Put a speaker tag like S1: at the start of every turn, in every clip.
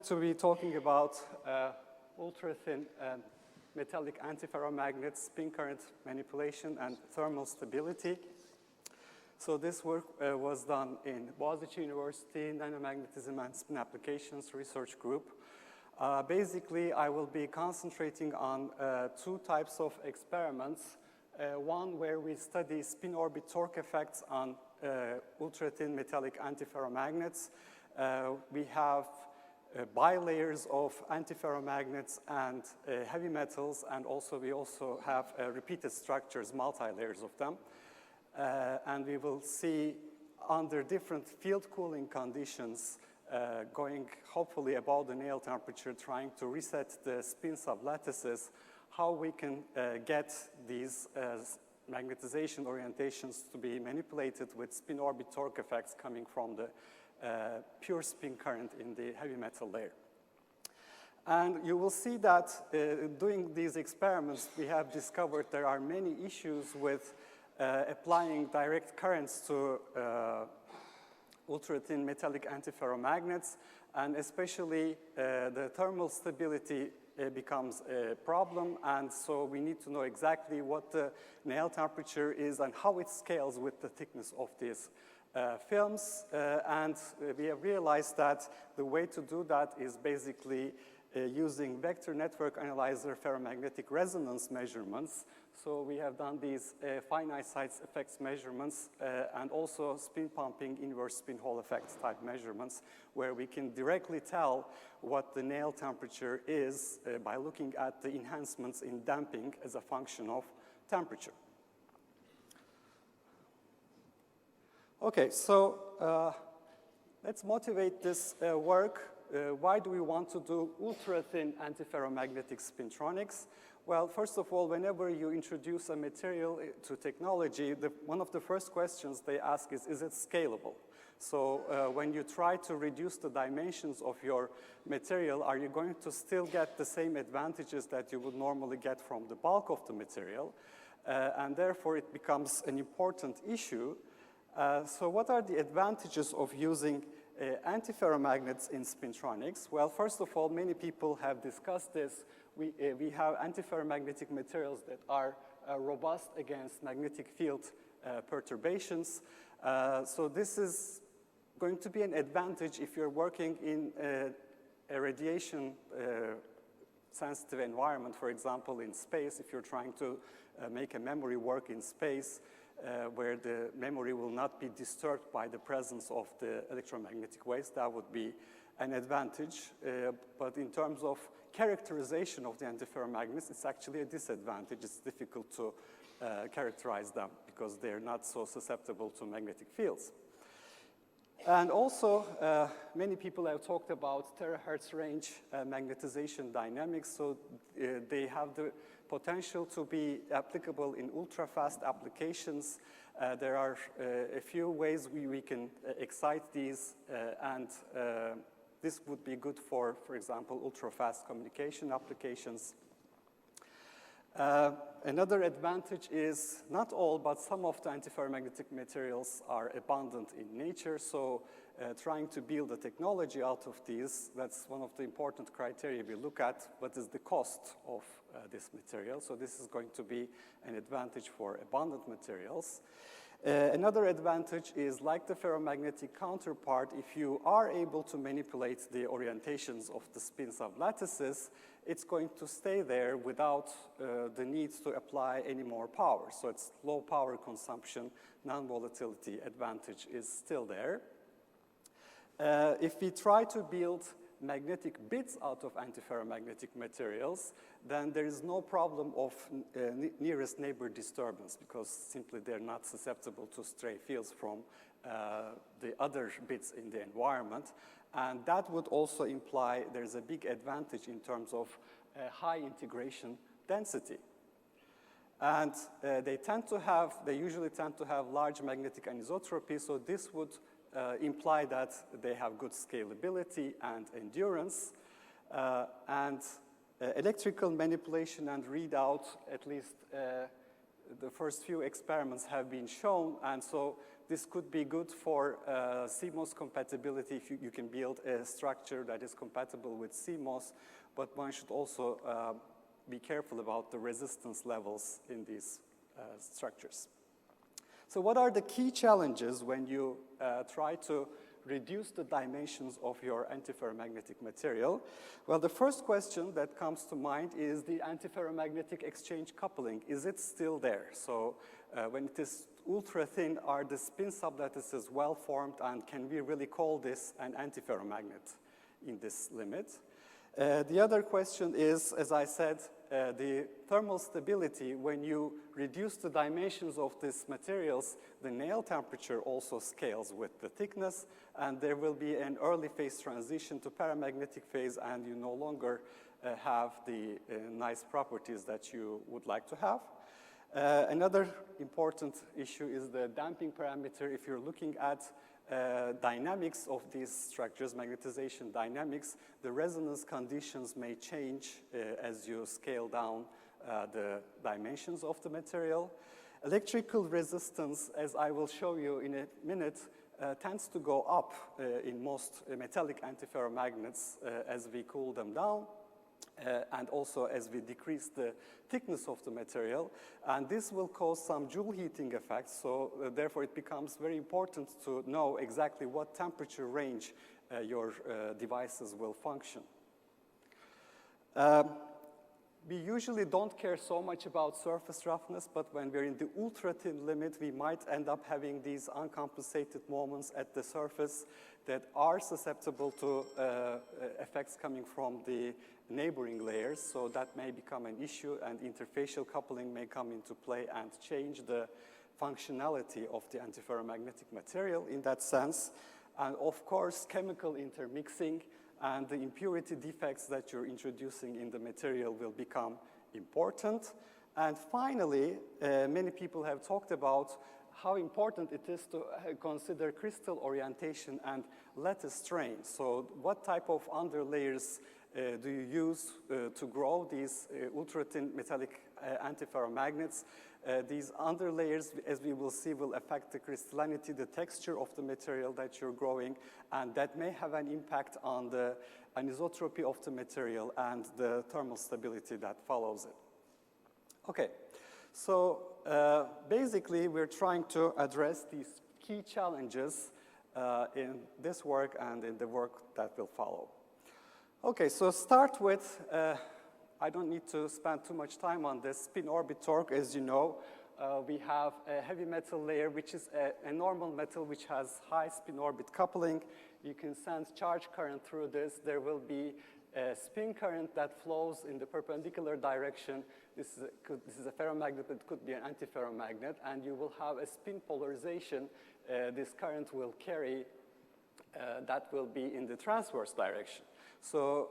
S1: To be talking about ultra-thin metallic antiferromagnets, spin current manipulation, and thermal stability. So this work was done in Bogazici University, Nanomagnetism and Spin Applications Research Group. Basically, I will be concentrating on two types of experiments. One where we study spin orbit torque effects on ultra-thin metallic antiferromagnets. We have bilayers of antiferromagnets and heavy metals, and we also have repeated structures, multi-layers of them. And we will see under different field cooling conditions, going hopefully above the Néel temperature, trying to reset the spin sublattices, how we can get these magnetization orientations to be manipulated with spin orbit torque effects coming from the pure spin current in the heavy metal layer. And you will see that doing these experiments, we have discovered there are many issues with applying direct currents to ultra-thin metallic antiferromagnets, and especially the thermal stability becomes a problem, and so we need to know exactly what the Néel temperature is and how it scales with the thickness of these films, and we have realized that the way to do that is basically using vector network analyzer ferromagnetic resonance measurements. So we have done these finite size effects measurements and also spin pumping inverse spin Hall effects type measurements, where we can directly tell what the Néel temperature is by looking at the enhancements in damping as a function of temperature. Okay, so let's motivate this work. Why do we want to do ultra-thin antiferromagnetic spintronics? Well, first of all, whenever you introduce a material to technology, one of the first questions they ask is it scalable? So when you try to reduce the dimensions of your material, are you going to still get the same advantages that you would normally get from the bulk of the material? And therefore, it becomes an important issue. So what are the advantages of using antiferromagnets in spintronics? Well, first of all, many people have discussed this. We have antiferromagnetic materials that are robust against magnetic field perturbations. So this is going to be an advantage if you're working in a radiation sensitive environment, for example, in space, if you're trying to make a memory work in space, where the memory will not be disturbed by the presence of the electromagnetic waves, that would be an advantage. But in terms of characterization of the antiferromagnets, it's actually a disadvantage. It's difficult to characterize them because they're not so susceptible to magnetic fields. And also, many people have talked about terahertz range magnetization dynamics, so they have the potential to be applicable in ultra-fast applications. There are a few ways we can excite these, and this would be good for example, ultra-fast communication applications. Another advantage is not all, but some of the antiferromagnetic materials are abundant in nature, so trying to build a technology out of these, that's one of the important criteria we look at. What is the cost of this material? So this is going to be an advantage for abundant materials. Another advantage is, like the ferromagnetic counterpart, if you are able to manipulate the orientations of the spin sublattices, it's going to stay there without the need to apply any more power. So it's low power consumption, non-volatility advantage is still there. If we try to build magnetic bits out of antiferromagnetic materials, then there is no problem of nearest neighbor disturbance, because simply they're not susceptible to stray fields from the other bits in the environment. And that would also imply there's a big advantage in terms of high integration density. And they usually tend to have large magnetic anisotropy, so this would imply that they have good scalability and endurance. And electrical manipulation and readout, at least the first few experiments have been shown, and so this could be good for CMOS compatibility if you can build a structure that is compatible with CMOS, but one should also be careful about the resistance levels in these structures. So what are the key challenges when you try to reduce the dimensions of your antiferromagnetic material? Well, the first question that comes to mind is the antiferromagnetic exchange coupling. Is it still there? So when it is ultra thin, are the spin sublattices well formed, and can we really call this an antiferromagnet in this limit? The other question is, as I said, the thermal stability. When you reduce the dimensions of these materials, the Néel temperature also scales with the thickness, and there will be an early phase transition to paramagnetic phase, and you no longer have the nice properties that you would like to have. Another important issue is the damping parameter. If you're looking at dynamics of these structures, magnetization dynamics, the resonance conditions may change as you scale down the dimensions of the material. Electrical resistance, as I will show you in a minute, tends to go up in most metallic antiferromagnets as we cool them down. And also as we decrease the thickness of the material. And this will cause some Joule heating effects, so therefore it becomes very important to know exactly what temperature range your devices will function. We usually don't care so much about surface roughness, but when we're in the ultra-thin limit, we might end up having these uncompensated moments at the surface that are susceptible to effects coming from the neighboring layers, so that may become an issue, and interfacial coupling may come into play and change the functionality of the antiferromagnetic material in that sense. And of course, chemical intermixing and the impurity defects that you're introducing in the material will become important. And finally, many people have talked about how important it is to consider crystal orientation and lattice strain. So what type of underlayers do you use to grow these ultra-thin metallic antiferromagnets? These underlayers, as we will see, will affect the crystallinity, the texture of the material that you're growing, and that may have an impact on the anisotropy of the material and the thermal stability that follows it. Okay, so basically we're trying to address these key challenges in this work and in the work that will follow. Okay, so start with, I don't need to spend too much time on this, spin orbit torque. As you know, we have a heavy metal layer, which is a normal metal which has high spin orbit coupling. You can sense charge current through this. There will be a spin current that flows in the perpendicular direction. This is a ferromagnet, but it could be an antiferromagnet, and you will have a spin polarization. This current will carry, that will be in the transverse direction. So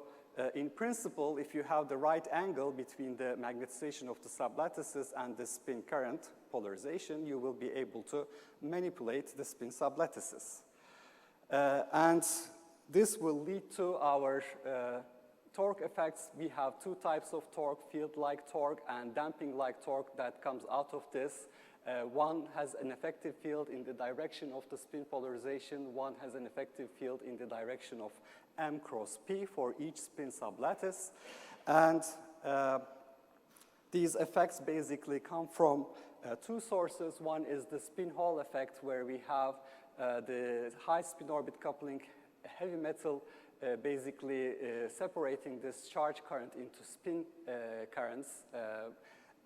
S1: in principle, if you have the right angle between the magnetization of the sublattices and the spin current polarization, you will be able to manipulate the spin sublattices. And this will lead to our torque effects. We have two types of torque, field-like torque and damping-like torque that comes out of this. One has an effective field in the direction of the spin polarization. One has an effective field in the direction of M cross P for each spin sublattice. And these effects basically come from two sources. One is the spin Hall effect, where we have the high spin orbit coupling heavy metal basically separating this charge current into spin currents.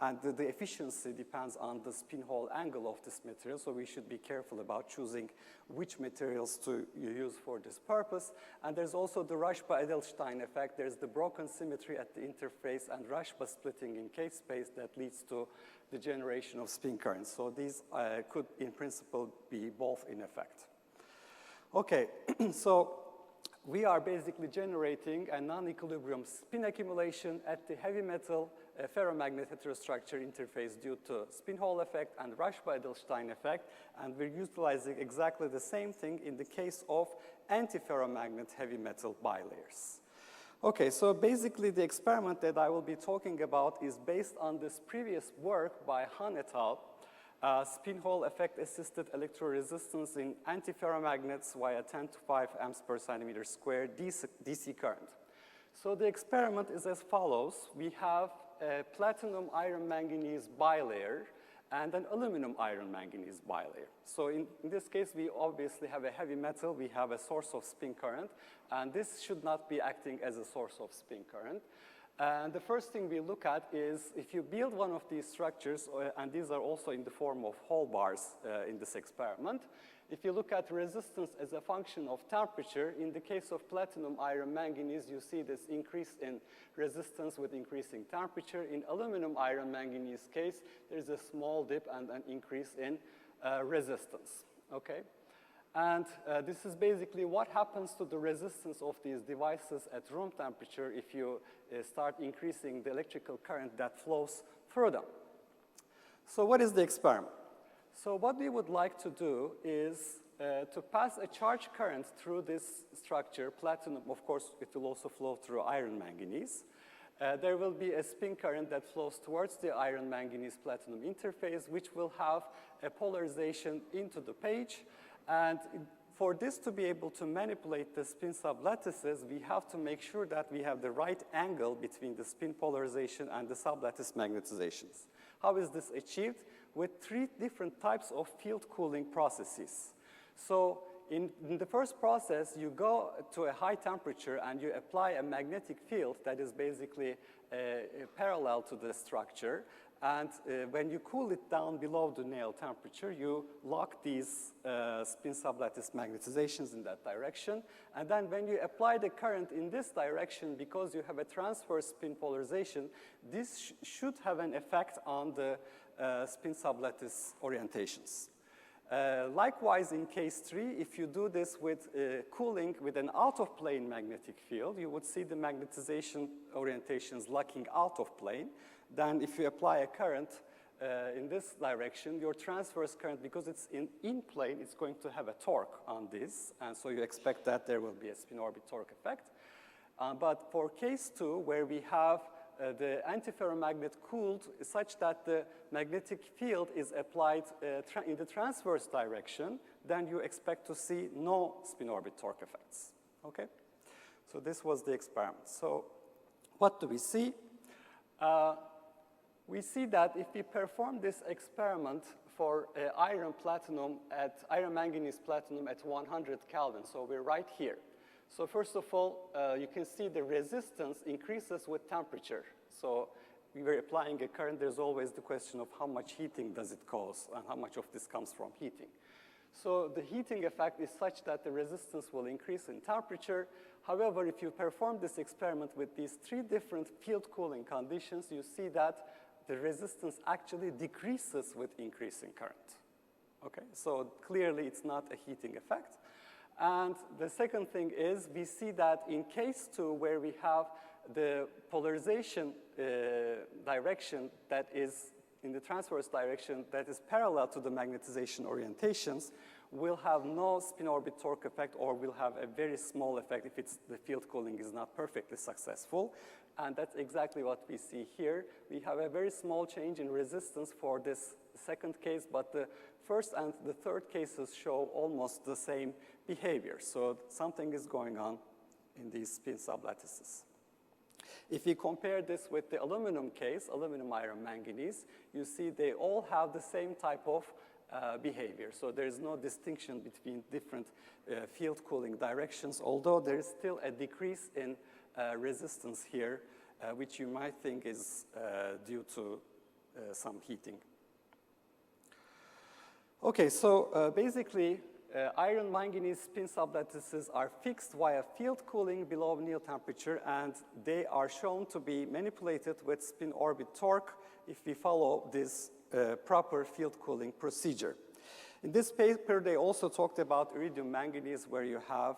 S1: And the efficiency depends on the spin Hall angle of this material, so we should be careful about choosing which materials to use for this purpose. And there's also the Rashba-Edelstein effect. There's the broken symmetry at the interface and Rashba splitting in K space that leads to the generation of spin currents. So these could, in principle, be both in effect. Okay, so we are basically generating a non-equilibrium spin accumulation at the heavy metal ferromagnet heterostructure interface due to spin Hall effect and Rashba-Edelstein effect, and we're utilizing exactly the same thing in the case of antiferromagnet heavy metal bilayers. Okay, so basically the experiment that I will be talking about is based on this previous work by Han et al. spin Hall effect assisted electroresistance in antiferromagnets via 10 to 5 amps per centimeter square DC current. So the experiment is as follows. We have a platinum iron manganese bilayer and an aluminum iron manganese bilayer. So in this case, we obviously have a heavy metal. We have a source of spin current, and this should not be acting as a source of spin current. And the first thing we look at is if you build one of these structures, and these are also in the form of Hall bars in this experiment. If you look at resistance as a function of temperature, in the case of platinum iron manganese, you see this increase in resistance with increasing temperature. In aluminum iron manganese case, there's a small dip and an increase in resistance, okay? And this is basically what happens to the resistance of these devices at room temperature if you start increasing the electrical current that flows through them. So what is the experiment? So what we would like to do is to pass a charge current through this structure, platinum, of course, it will also flow through iron manganese. There will be a spin current that flows towards the iron manganese platinum interface, which will have a polarization into the page. And for this to be able to manipulate the spin sublattices, we have to make sure that we have the right angle between the spin polarization and the sublattice magnetizations. How is this achieved? With 3 different types of field cooling processes. So in the first process, you go to a high temperature and you apply a magnetic field that is basically parallel to the structure. And when you cool it down below the Néel temperature, you lock these spin sublattice magnetizations in that direction. And then when you apply the current in this direction, because you have a transverse spin polarization, this should have an effect on the spin sublattice orientations. Likewise, in case 3, if you do this with cooling with an out-of-plane magnetic field, you would see the magnetization orientations locking out of plane. Then if you apply a current in this direction, your transverse current, because it's in plane, it's going to have a torque on this. And so you expect that there will be a spin orbit torque effect. But for case 2, where we have the antiferromagnet cooled such that the magnetic field is applied in the transverse direction, then you expect to see no spin orbit torque effects, okay? So this was the experiment. So what do we see? We see that if we perform this experiment for iron manganese platinum at 100 Kelvin, so we're right here. So first of all, you can see the resistance increases with temperature. So we were applying a current. There's always the question of how much heating does it cause and how much of this comes from heating. So the heating effect is such that the resistance will increase in temperature. However, if you perform this experiment with these 3 different field cooling conditions, you see that the resistance actually decreases with increasing current. Okay, so clearly it's not a heating effect. And the second thing is we see that in case 2, where we have the polarization direction that is in the transverse direction that is parallel to the magnetization orientations, we'll have no spin orbit torque effect, or we'll have a very small effect if the field cooling is not perfectly successful. And that's exactly what we see here. We have a very small change in resistance for this second case, but the first and the third cases show almost the same behavior. So something is going on in these spin sublattices. If you compare this with the aluminum case, aluminum iron manganese, you see they all have the same type of behavior. So there's no distinction between different field cooling directions, although there is still a decrease in resistance here, which you might think is due to some heating. Okay, so basically, iron manganese spin sublattices are fixed via field cooling below Néel temperature, and they are shown to be manipulated with spin orbit torque if we follow this proper field cooling procedure. In this paper, they also talked about iridium manganese, where you have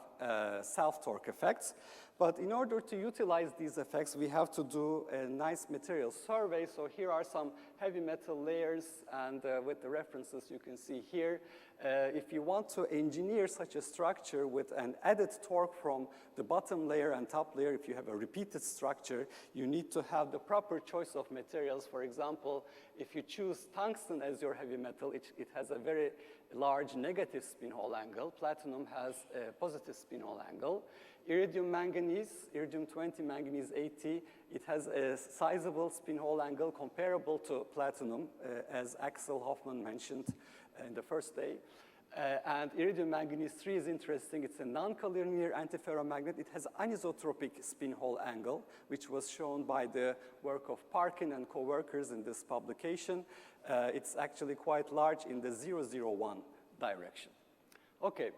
S1: self-torque effects. But in order to utilize these effects, we have to do a nice material survey. So here are some heavy metal layers, and with the references you can see here. if you want to engineer such a structure with an added torque from the bottom layer and top layer, if you have a repeated structure, you need to have the proper choice of materials. For example, if you choose tungsten as your heavy metal, it has a very large negative spin hole angle. Platinum has a positive spin hole angle. Iridium manganese, iridium-20 manganese 80, it has a sizable spin hole angle comparable to platinum, as Axel Hoffman mentioned in the first day. And iridium manganese 3 is interesting. It's a non-collinear antiferromagnet. It has anisotropic spin hole angle, which was shown by the work of Parkin and co-workers in this publication. It's actually quite large in the 001 direction. Okay.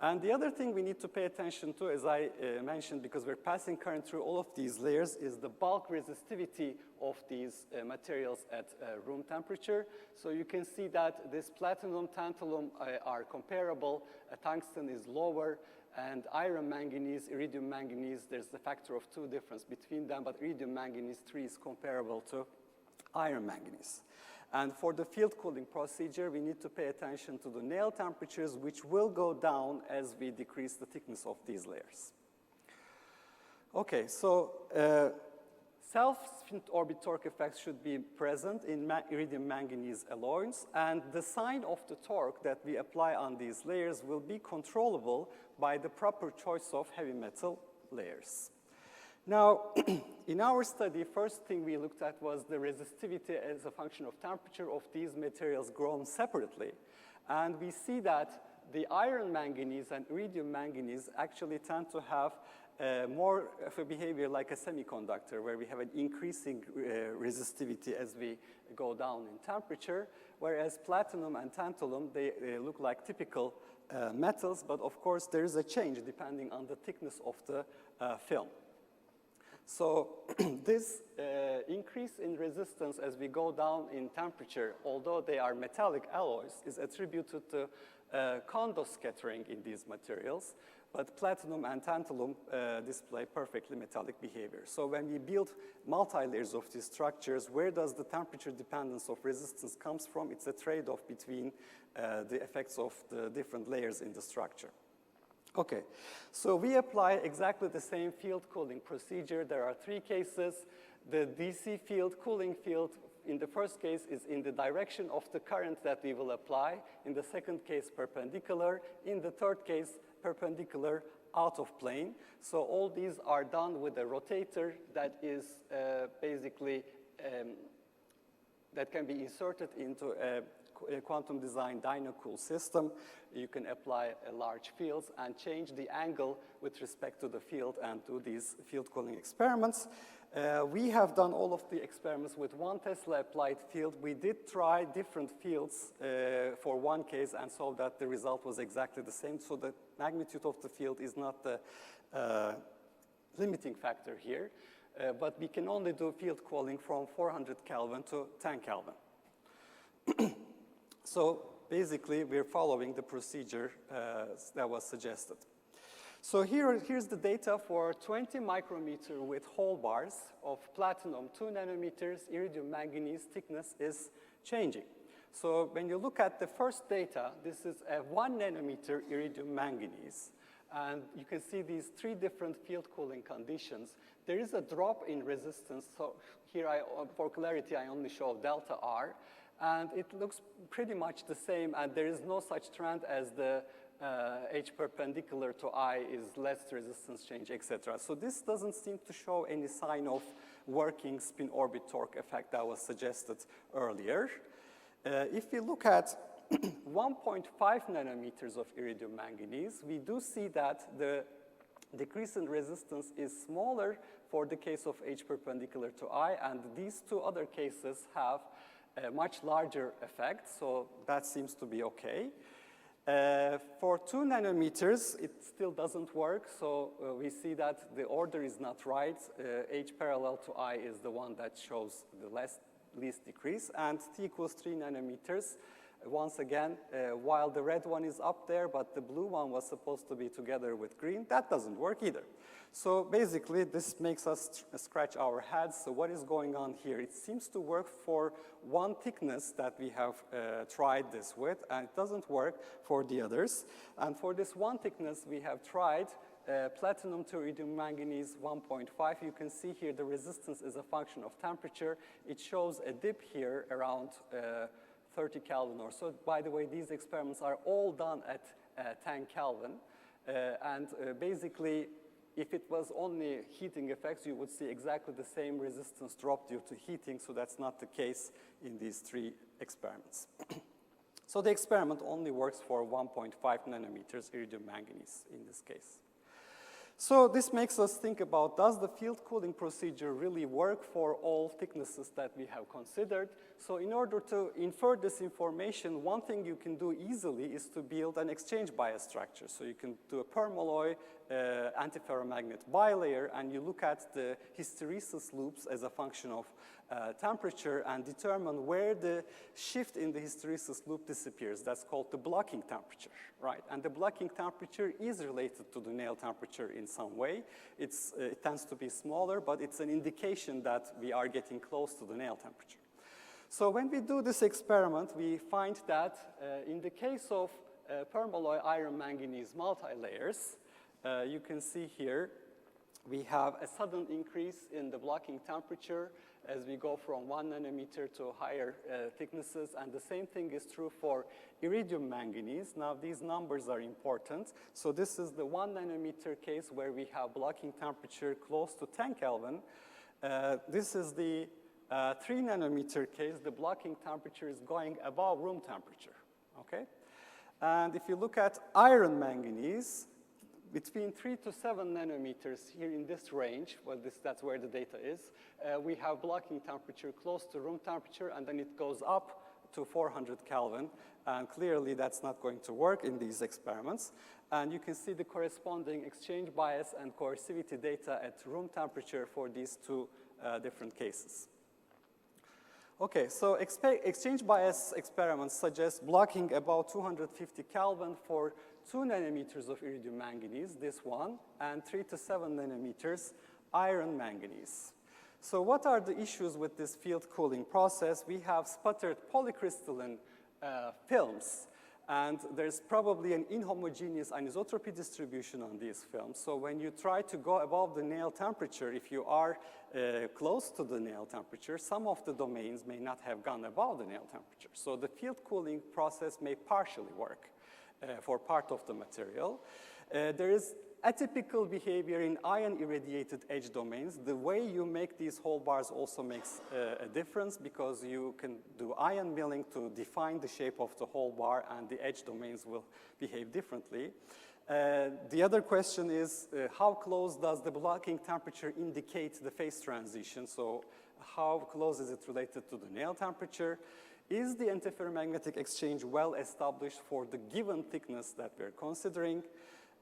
S1: And the other thing we need to pay attention to, as I mentioned, because we're passing current through all of these layers, is the bulk resistivity of these materials at room temperature. So you can see that this platinum, tantalum are comparable. Tungsten is lower, and iron manganese, iridium manganese, there's the factor of 2 difference between them, but iridium manganese 3 is comparable to iron manganese. And for the field cooling procedure, we need to pay attention to the Néel temperatures, which will go down as we decrease the thickness of these layers. Okay, so self-spin orbit torque effects should be present in iridium manganese alloys, and the sign of the torque that we apply on these layers will be controllable by the proper choice of heavy metal layers. Now, in our study, first thing we looked at was the resistivity as a function of temperature of these materials grown separately. And we see that the iron manganese and iridium manganese actually tend to have more of a behavior like a semiconductor, where we have an increasing resistivity as we go down in temperature, whereas platinum and tantalum, they look like typical metals, but of course there is a change depending on the thickness of the film. So this increase in resistance as we go down in temperature, although they are metallic alloys, is attributed to Kondo scattering in these materials. But platinum and tantalum display perfectly metallic behavior. So when we build multi-layers of these structures, where does the temperature dependence of resistance comes from? It's a trade-off between the effects of the different layers in the structure. Okay, so we apply exactly the same field cooling procedure. There are 3 cases. The DC field, cooling field, in the first case is in the direction of the current that we will apply. In the second case, perpendicular. In the third case, perpendicular out of plane. So all these are done with a rotator that is basically, that can be inserted into a quantum design dyno-cool system. You can apply large fields and change the angle with respect to the field and do these field cooling experiments. We have done all of the experiments with 1 Tesla applied field. We did try different fields for one case and saw that the result was exactly the same. So the magnitude of the field is not the limiting factor here. But we can only do field cooling from 400 Kelvin to 10 Kelvin. So basically, we're following the procedure that was suggested. So here's the data for 20 micrometer with hole bars of platinum, 2 nanometers, iridium manganese thickness is changing. So when you look at the first data, this is a 1 nanometer iridium manganese. And you can see these 3 different field cooling conditions. There is a drop in resistance. So here, for clarity, I only show delta R. And it looks pretty much the same, and there is no such trend as the H perpendicular to I is less resistance change, etc. So this doesn't seem to show any sign of working spin orbit torque effect that was suggested earlier. If we look at 1.5 nanometers of iridium manganese, we do see that the decrease in resistance is smaller for the case of H perpendicular to I, and these 2 other cases have a much larger effect, so that seems to be okay. For 2 nanometers, it still doesn't work, so we see that the order is not right. H parallel to I is the one that shows the least decrease, and T equals 3 nanometers, Once again, while the red one is up there, but the blue one was supposed to be together with green, that doesn't work either. So basically, this makes us scratch our heads. So what is going on here? It seems to work for one thickness that we have tried this with, and it doesn't work for the others. And for this one thickness, we have tried platinum to iridium manganese 1.5. You can see here the resistance is a function of temperature. It shows a dip here around 30 Kelvin or so. By the way, these experiments are all done at 10 Kelvin. Basically, if it was only heating effects, you would see exactly the same resistance drop due to heating, so that's not the case in these three experiments. So the experiment only works for 1.5 nanometers iridium manganese in this case. So this makes us think about, does the field cooling procedure really work for all thicknesses that we have considered? So in order to infer this information, one thing you can do easily is to build an exchange bias structure. So you can do a permalloy antiferromagnet bilayer, and you look at the hysteresis loops as a function of temperature and determine where the shift in the hysteresis loop disappears. That's called the blocking temperature, right? And the blocking temperature is related to the Néel temperature in some way. It tends to be smaller, but it's an indication that we are getting close to the Néel temperature. So when we do this experiment, we find that in the case of permalloy iron manganese multilayers, you can see here we have a sudden increase in the blocking temperature as we go from 1 nanometer to higher thicknesses, and the same thing is true for iridium manganese. Now these numbers are important. So this is the 1 nanometer case where we have blocking temperature close to 10 Kelvin. This is the 3 nanometer case. The blocking temperature is going above room temperature, okay? And if you look at iron manganese, between 3 to 7 nanometers here in this range, well, that's where the data is, we have blocking temperature close to room temperature, and then it goes up to 400 Kelvin. And clearly, that's not going to work in these experiments. And you can see the corresponding exchange bias and coercivity data at room temperature for these two different cases. Okay, so exchange bias experiments suggest blocking about 250 Kelvin for 2 nanometers of iridium manganese, this one, and 3 to 7 nanometers iron manganese. So what are the issues with this field cooling process? We have sputtered polycrystalline films, and there's probably an inhomogeneous anisotropy distribution on these films. So when you try to go above the Néel temperature, if you are close to the Néel temperature, some of the domains may not have gone above the Néel temperature. So the field cooling process may partially work for part of the material. There is atypical behavior in ion irradiated edge domains. The way you make these hole bars also makes a difference, because you can do ion milling to define the shape of the hole bar, and the edge domains will behave differently. The other question is, how close does the blocking temperature indicate the phase transition? So how close is it related to the Néel temperature? Is the antiferromagnetic exchange well established for the given thickness that we're considering?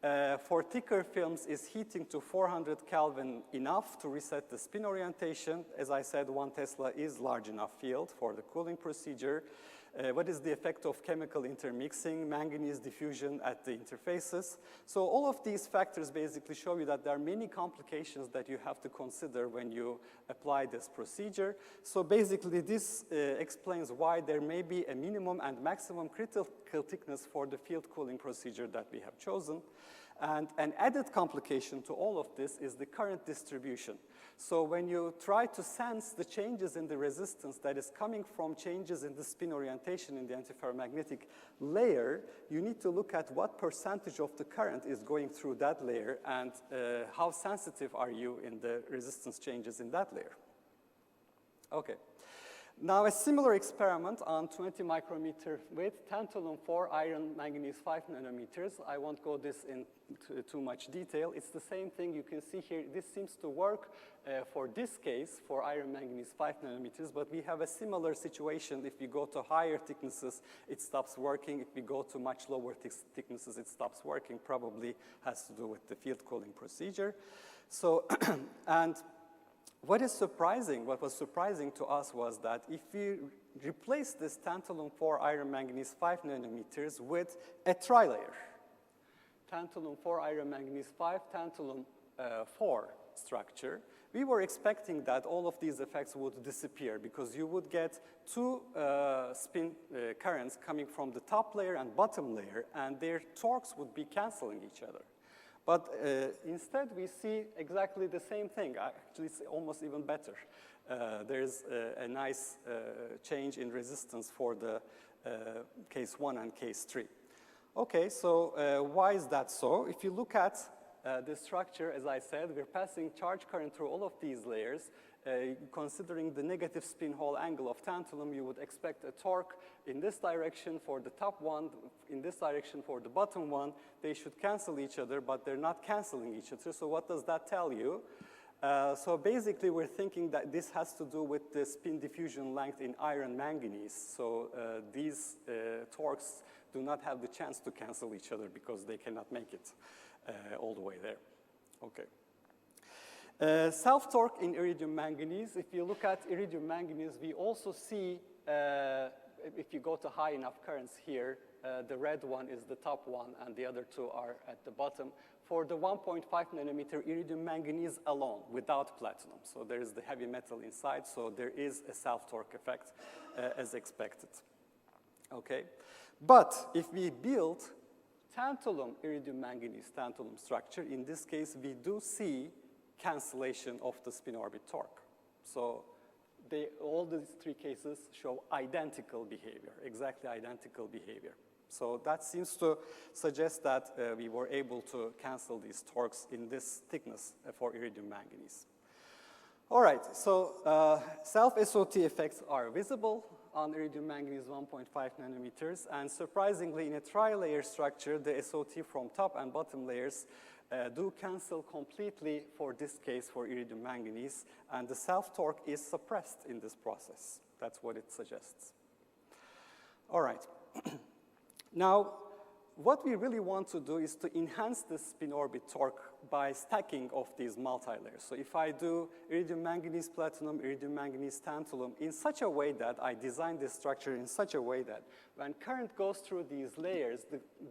S1: For thicker films, is heating to 400 Kelvin enough to reset the spin orientation? As I said, 1 Tesla is large enough field for the cooling procedure. What is the effect of chemical intermixing, manganese diffusion at the interfaces? So all of these factors basically show you that there are many complications that you have to consider when you apply this procedure. So basically this explains why there may be a minimum and maximum critical thickness for the field cooling procedure that we have chosen. And an added complication to all of this is the current distribution. So when you try to sense the changes in the resistance that is coming from changes in the spin orientation in the antiferromagnetic layer, you need to look at what percentage of the current is going through that layer, and how sensitive are you in the resistance changes in that layer. Okay. Now, a similar experiment on 20 micrometer width, tantalum 4, iron manganese 5 nanometers. I won't go this into too much detail. It's the same thing you can see here. This seems to work for this case, for iron manganese 5 nanometers, but we have a similar situation. If we go to higher thicknesses, it stops working. If we go to much lower thicknesses, it stops working. Probably has to do with the field cooling procedure. So, and what was surprising to us was that if we replace this tantalum 4 iron manganese 5 nanometers with a trilayer, tantalum 4 iron manganese 5 tantalum 4 structure, we were expecting that all of these effects would disappear because you would get two spin currents coming from the top layer and bottom layer, and their torques would be canceling each other. But instead, we see exactly the same thing. Actually, it's almost even better. There's a nice change in resistance for the case 1 and case 3. Okay, so why is that so? If you look at the structure, as I said, we're passing charge current through all of these layers. Considering the negative spin Hall angle of tantalum, you would expect a torque in this direction for the top one, in this direction for the bottom one. They should cancel each other, but they're not canceling each other. So what does that tell you? So basically, we're thinking that this has to do with the spin diffusion length in iron manganese. So these torques do not have the chance to cancel each other because they cannot make it all the way there. Okay. Self-torque in iridium manganese. If you look at iridium manganese, we also see, if you go to high enough currents here, the red one is the top one and the other two are at the bottom. For the 1.5 nanometer iridium manganese alone, without platinum. So there is the heavy metal inside, so there is a self-torque effect as expected. Okay, but if we build tantalum iridium manganese tantalum structure, in this case we do see cancellation of the spin orbit torque. So all these three cases show identical behavior, exactly identical behavior. So that seems to suggest that we were able to cancel these torques in this thickness for iridium manganese. All right, so self-SOT effects are visible on iridium manganese 1.5 nanometers, and surprisingly, in a tri-layer structure, the SOT from top and bottom layers do cancel completely for this case for iridium manganese, and the self-torque is suppressed in this process. That's what it suggests. All right. Now, what we really want to do is to enhance the spin orbit torque by stacking of these multilayers. So if I do iridium manganese platinum, iridium manganese tantalum in such a way that I design this structure in such a way that when current goes through these layers,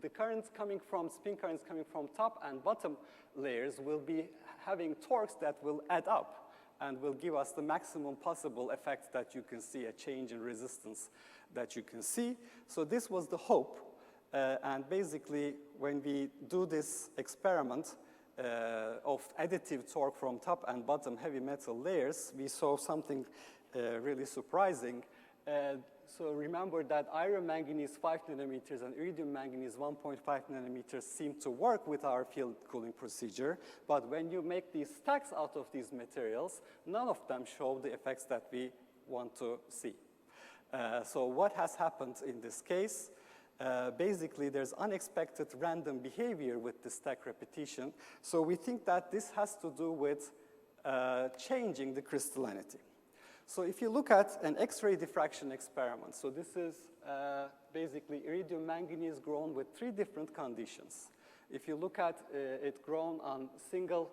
S1: the currents coming from, spin currents coming from top and bottom layers will be having torques that will add up and will give us the maximum possible effect that you can see, a change in resistance that you can see. So this was the hope. And basically, when we do this experiment of additive torque from top and bottom heavy metal layers, we saw something really surprising. So remember that iron manganese 5 nanometers and iridium manganese 1.5 nanometers seem to work with our field cooling procedure. But when you make these stacks out of these materials, none of them show the effects that we want to see. So what has happened in this case? Basically, there's unexpected random behavior with the stack repetition. So we think that this has to do with changing the crystallinity. So if you look at an X-ray diffraction experiment, so this is basically iridium manganese grown with 3 different conditions. If you look at it grown on single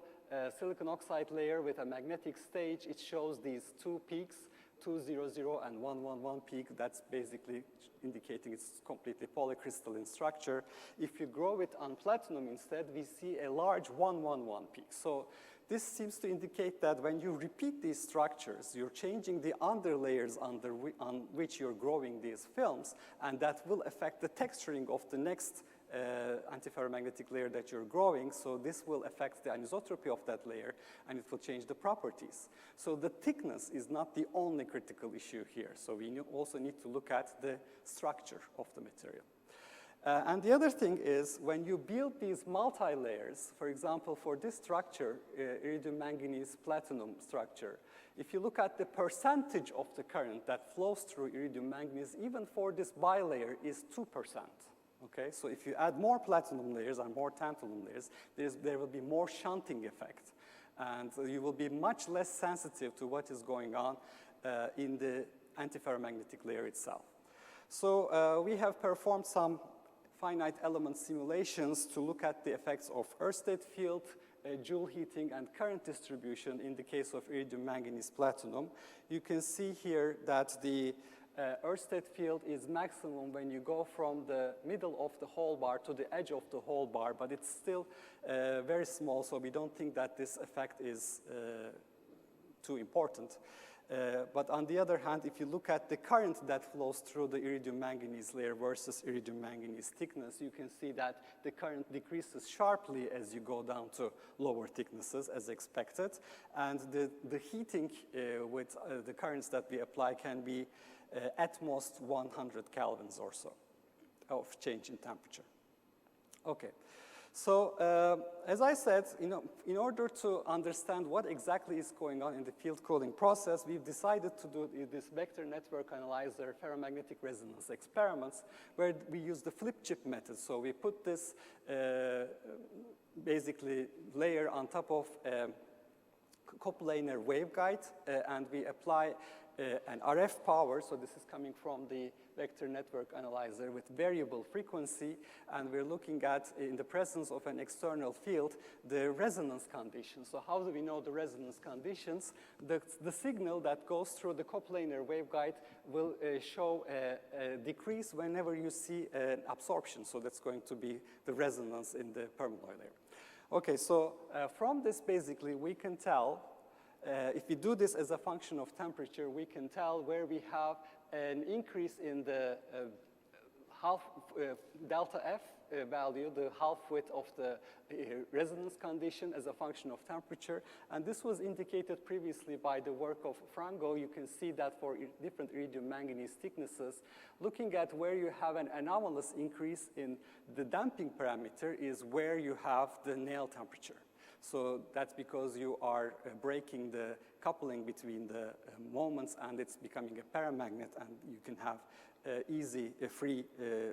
S1: silicon oxide layer with a magnetic stage, it shows these 2 peaks, 200 and 111 peak. That's basically indicating it's completely polycrystalline structure. If you grow it on platinum instead, we see a large 111 peak. So this seems to indicate that when you repeat these structures, you're changing the underlayers on which you're growing these films, and that will affect the texturing of the next antiferromagnetic layer that you're growing. So this will affect the anisotropy of that layer, and it will change the properties. So the thickness is not the only critical issue here. So we also need to look at the structure of the material. And the other thing is, when you build these multi-layers, for example, for this structure, iridium manganese platinum structure, if you look at the percentage of the current that flows through iridium manganese, even for this bilayer, is 2%. Okay, so if you add more platinum layers and more tantalum layers, there will be more shunting effect. And you will be much less sensitive to what is going on in the antiferromagnetic layer itself. So we have performed some finite element simulations to look at the effects of Ørsted field Joule heating and current distribution in the case of iridium manganese platinum, you can see here that the Ørsted field is maximum when you go from the middle of the hole bar to the edge of the hole bar, but it's still very small, so we don't think that this effect is too important. But on the other hand, if you look at the current that flows through the iridium manganese layer versus iridium manganese thickness, you can see that the current decreases sharply as you go down to lower thicknesses as expected. And the heating with the currents that we apply can be at most 100 kelvins or so of change in temperature. Okay. So as I said, in order to understand what exactly is going on in the field cooling process, we've decided to do this vector network analyzer ferromagnetic resonance experiments where we use the flip chip method. So we put this basically layer on top of a coplanar waveguide and we apply an RF power, so this is coming from the vector network analyzer with variable frequency, and we're looking at, in the presence of an external field, the resonance conditions. So how do we know the resonance conditions? The signal that goes through the coplanar waveguide will show a decrease whenever you see an absorption, so that's going to be the resonance in the permalloy layer. Okay, so from this, basically, we can tell if we do this as a function of temperature, we can tell where we have an increase in the delta F value, the half width of the resonance condition as a function of temperature. And this was indicated previously by the work of Frango. You can see that for different iridium manganese thicknesses, looking at where you have an anomalous increase in the damping parameter is where you have the Néel temperature. So that's because you are breaking the coupling between the moments and it's becoming a paramagnet, and you can have easy, free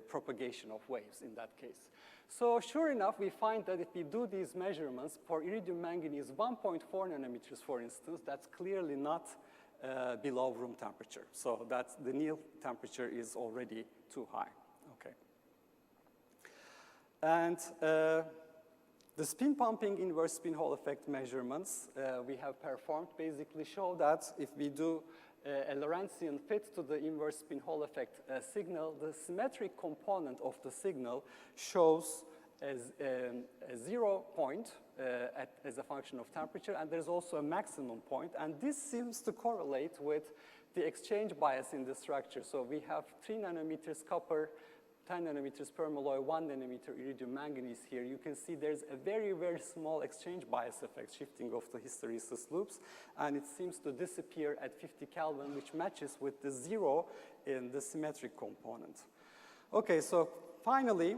S1: propagation of waves in that case. So sure enough, we find that if we do these measurements for iridium manganese 1.4 nanometers, for instance, that's clearly not below room temperature. So that's the Néel temperature is already too high. Okay. And the spin pumping inverse spin Hall effect measurements we have performed basically show that if we do a Lorentzian fit to the inverse spin Hall effect signal, the symmetric component of the signal shows as a 0 point as a function of temperature, and there's also a maximum point, and this seems to correlate with the exchange bias in the structure. So we have 3 nanometers copper, 10 nanometers permalloy, 1 nanometer iridium manganese here. You can see there's a very, very small exchange bias effect shifting of the hysteresis loops, and it seems to disappear at 50 Kelvin, which matches with the 0 in the symmetric component. Okay, so finally,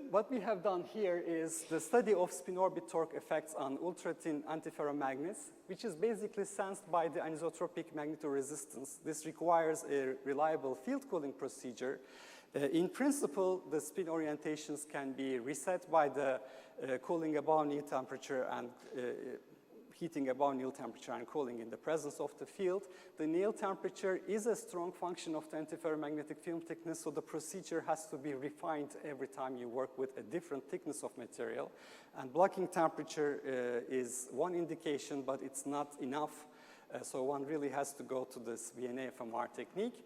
S1: what we have done here is the study of spin-orbit torque effects on ultrathin antiferromagnets, which is basically sensed by the anisotropic magnetoresistance. This requires a reliable field cooling procedure. In principle, the spin orientations can be reset by the cooling above Néel temperature and heating above Néel temperature and cooling in the presence of the field. The Néel temperature is a strong function of the antiferromagnetic film thickness, so the procedure has to be refined every time you work with a different thickness of material. And blocking temperature is one indication, but it's not enough. So one really has to go to this VNA-FMR technique.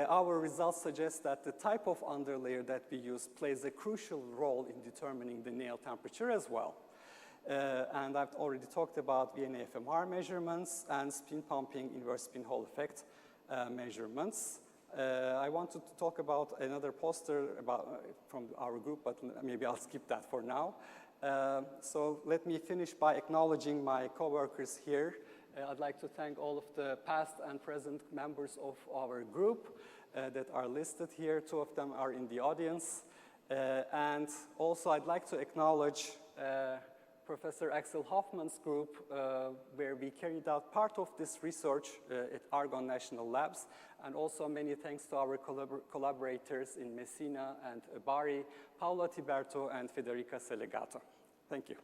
S1: Our results suggest that the type of underlayer that we use plays a crucial role in determining the Néel temperature as well. And I've already talked about VNA-FMR measurements and spin pumping inverse spin Hall effect measurements. I wanted to talk about another poster from our group, but maybe I'll skip that for now. So let me finish by acknowledging my coworkers here. I'd like to thank all of the past and present members of our group that are listed here. 2 of them are in the audience. And also I'd like to acknowledge Professor Axel Hoffman's group, where we carried out part of this research at Argonne National Labs, and also many thanks to our collaborators in Messina and Bari, Paola Tiberto and Federica Selegato. Thank you.